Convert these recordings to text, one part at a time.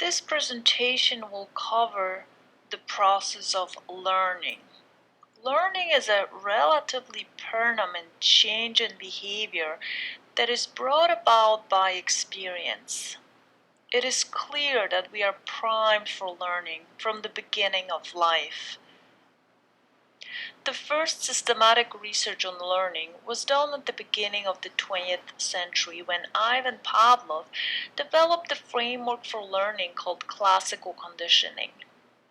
This presentation will cover the process of learning. Learning is a relatively permanent change in behavior that is brought about by experience. It is clear that we are primed for learning from the beginning of life. The first systematic research on learning was done at the beginning of the 20th century when Ivan Pavlov developed a framework for learning called classical conditioning.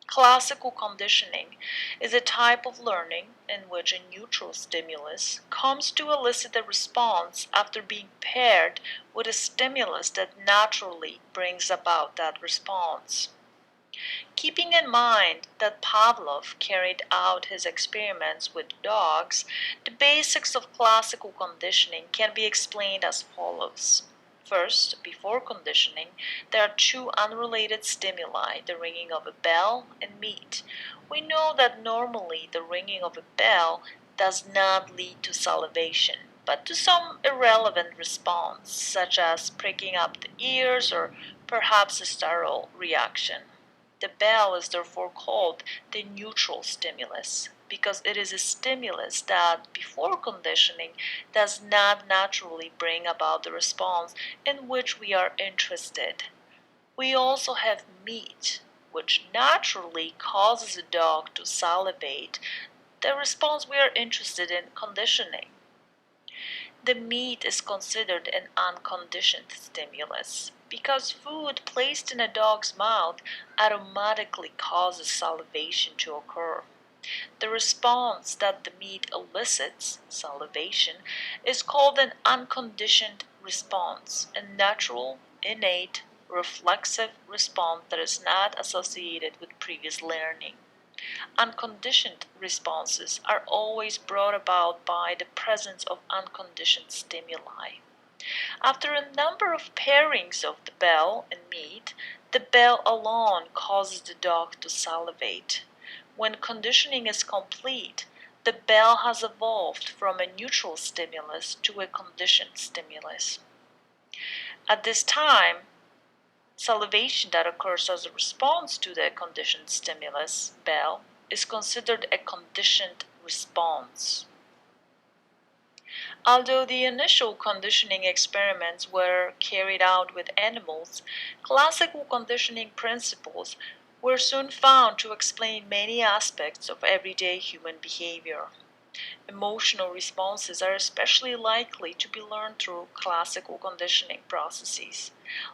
Classical conditioning is a type of learning in which a neutral stimulus comes to elicit a response after being paired with a stimulus that naturally brings about that response. Keeping in mind that Pavlov carried out his experiments with dogs, the basics of classical conditioning can be explained as follows. First, before conditioning, there are two unrelated stimuli, the ringing of a bell and meat. We know that normally the ringing of a bell does not lead to salivation, but to some irrelevant response, such as pricking up the ears or perhaps a startle reaction. The bell is therefore called the neutral stimulus because it is a stimulus that, before conditioning, does not naturally bring about the response in which we are interested. We also have meat, which naturally causes a dog to salivate, the response we are interested in conditioning. The meat is considered an unconditioned stimulus because food placed in a dog's mouth automatically causes salivation to occur. The response that the meat elicits, salivation, is called an unconditioned response, a natural, innate, reflexive response that is not associated with previous learning. Unconditioned responses are always brought about by the presence of unconditioned stimuli. After a number of pairings of the bell and meat, the bell alone causes the dog to salivate. When conditioning is complete, the bell has evolved from a neutral stimulus to a conditioned stimulus. At this time, salivation that occurs as a response to the conditioned stimulus, bell, is considered a conditioned response. Although the initial conditioning experiments were carried out with animals, classical conditioning principles were soon found to explain many aspects of everyday human behavior. Emotional responses are especially likely to be learned through classical conditioning processes.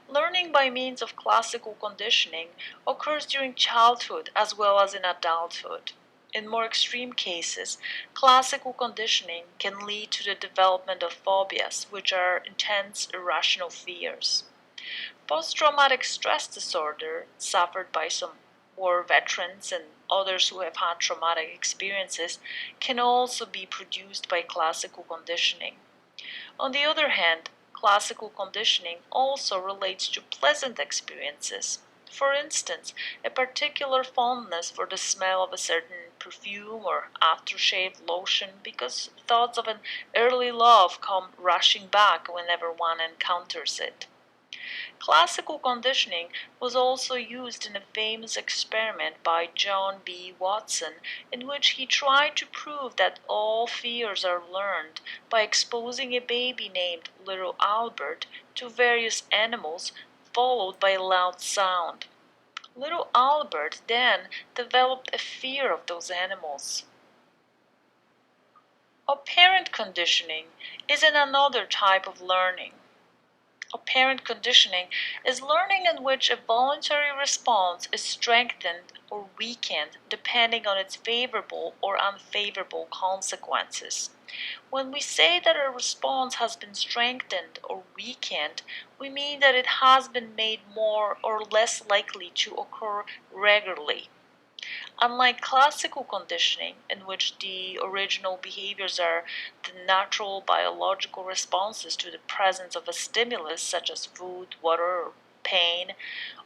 Learning by means of classical conditioning occurs during childhood as well as in adulthood. In more extreme cases, classical conditioning can lead to the development of phobias, which are intense, irrational fears. Post traumatic stress disorder, suffered by some war veterans and others who have had traumatic experiences, can also be produced by classical conditioning. On the other hand, classical conditioning also relates to pleasant experiences. For instance, a particular fondness for the smell of a certain perfume or aftershave lotion because thoughts of an early love come rushing back whenever one encounters it. Classical conditioning was also used in a famous experiment by John B. Watson, in which he tried to prove that all fears are learned by exposing a baby named Little Albert to various animals, followed by a loud sound. Little Albert then developed a fear of those animals. Operant conditioning is another type of learning. Operant conditioning is learning in which a voluntary response is strengthened or weakened depending on its favorable or unfavorable consequences. When we say that a response has been strengthened or weakened, we mean that it has been made more or less likely to occur regularly. Unlike classical conditioning, in which the original behaviors are the natural biological responses to the presence of a stimulus such as food, water, or pain,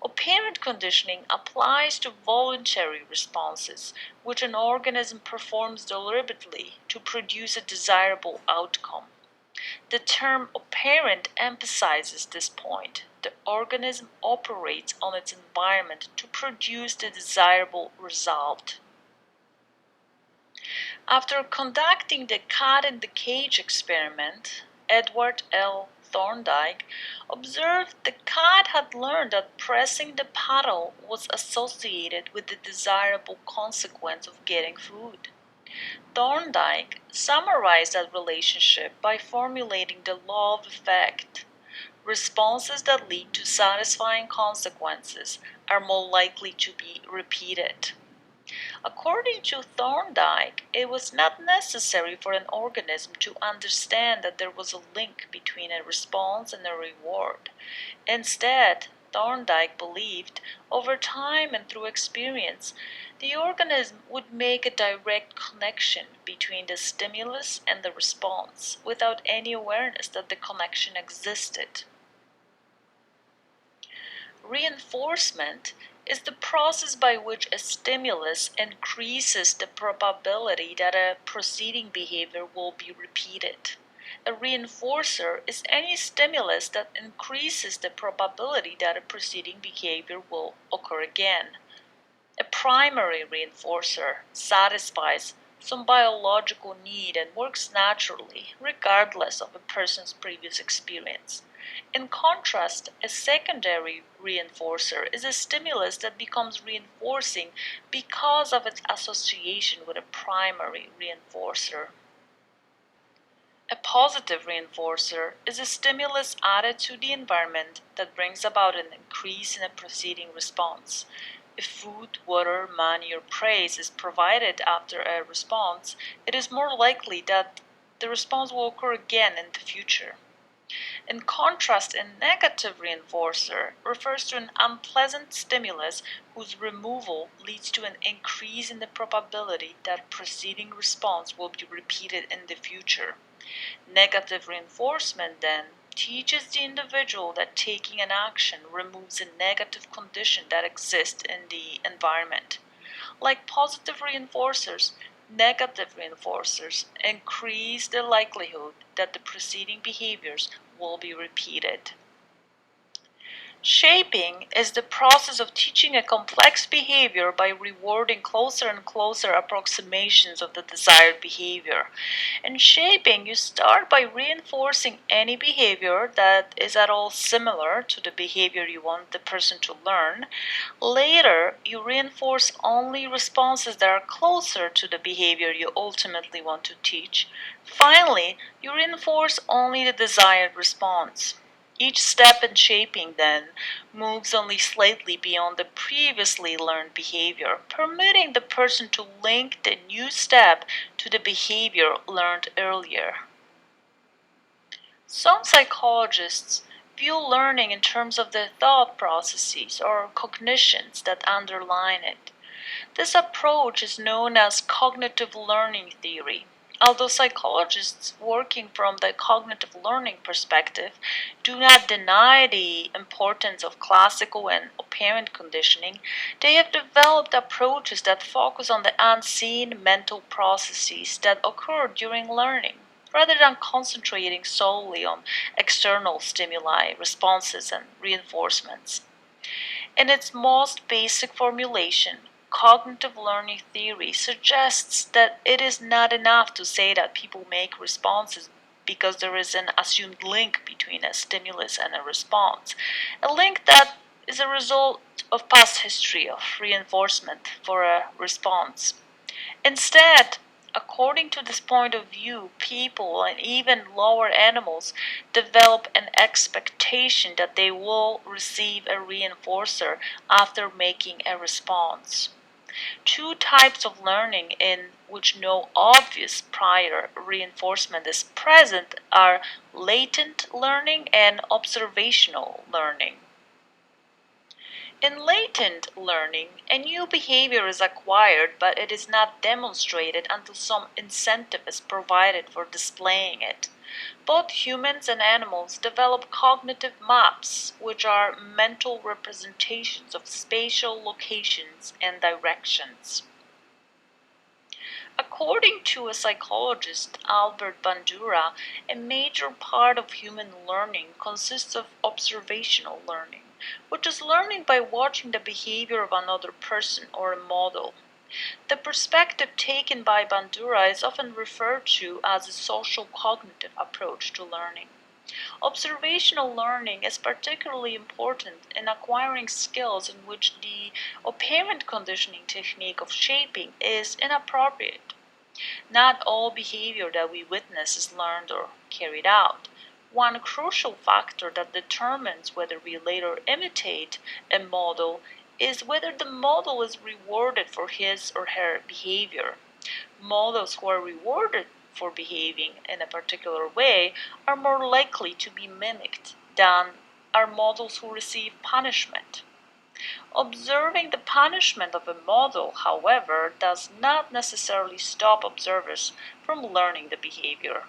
operant conditioning applies to voluntary responses, which an organism performs deliberately to produce a desirable outcome. The term operant emphasizes this point. The organism operates on its environment to produce the desirable result. After conducting the cat in the cage experiment, Edward L. Thorndike observed the cat had learned that pressing the paddle was associated with the desirable consequence of getting food. Thorndike summarized that relationship by formulating the law of effect. Responses that lead to satisfying consequences are more likely to be repeated. According to Thorndike, it was not necessary for an organism to understand that there was a link between a response and a reward. Instead, Thorndike believed, over time and through experience, the organism would make a direct connection between the stimulus and the response without any awareness that the connection existed. Reinforcement is the process by which a stimulus increases the probability that a preceding behavior will be repeated. A reinforcer is any stimulus that increases the probability that a preceding behavior will occur again. A primary reinforcer satisfies some biological need and works naturally, regardless of a person's previous experience. In contrast, a secondary reinforcer is a stimulus that becomes reinforcing because of its association with a primary reinforcer. A positive reinforcer is a stimulus added to the environment that brings about an increase in a preceding response. If food, water, money, or praise is provided after a response, it is more likely that the response will occur again in the future. In contrast, a negative reinforcer refers to an unpleasant stimulus whose removal leads to an increase in the probability that a preceding response will be repeated in the future. Negative reinforcement, then, teaches the individual that taking an action removes a negative condition that exists in the environment. Like positive reinforcers, negative reinforcers increase the likelihood that the preceding behaviors will be repeated. Shaping is the process of teaching a complex behavior by rewarding closer and closer approximations of the desired behavior. In shaping, you start by reinforcing any behavior that is at all similar to the behavior you want the person to learn. Later, you reinforce only responses that are closer to the behavior you ultimately want to teach. Finally, you reinforce only the desired response. Each step in shaping, then, moves only slightly beyond the previously learned behavior, permitting the person to link the new step to the behavior learned earlier. Some psychologists view learning in terms of the thought processes or cognitions that underline it. This approach is known as cognitive learning theory. Although psychologists working from the cognitive learning perspective do not deny the importance of classical and operant conditioning, they have developed approaches that focus on the unseen mental processes that occur during learning, rather than concentrating solely on external stimuli, responses, and reinforcements. In its most basic formulation, cognitive learning theory suggests that it is not enough to say that people make responses because there is an assumed link between a stimulus and a response, a link that is a result of past history of reinforcement for a response. Instead, according to this point of view, people and even lower animals develop an expectation that they will receive a reinforcer after making a response. Two types of learning in which no obvious prior reinforcement is present are latent learning and observational learning. In latent learning, a new behavior is acquired, but it is not demonstrated until some incentive is provided for displaying it. Both humans and animals develop cognitive maps, which are mental representations of spatial locations and directions. According to a psychologist, Albert Bandura, a major part of human learning consists of observational learning, which is learning by watching the behavior of another person or a model. The perspective taken by Bandura is often referred to as a social cognitive approach to learning. Observational learning is particularly important in acquiring skills in which the operant conditioning technique of shaping is inappropriate. Not all behavior that we witness is learned or carried out. One crucial factor that determines whether we later imitate a model is whether the model is rewarded for his or her behavior. Models who are rewarded for behaving in a particular way are more likely to be mimicked than are models who receive punishment. Observing the punishment of a model, however, does not necessarily stop observers from learning the behavior.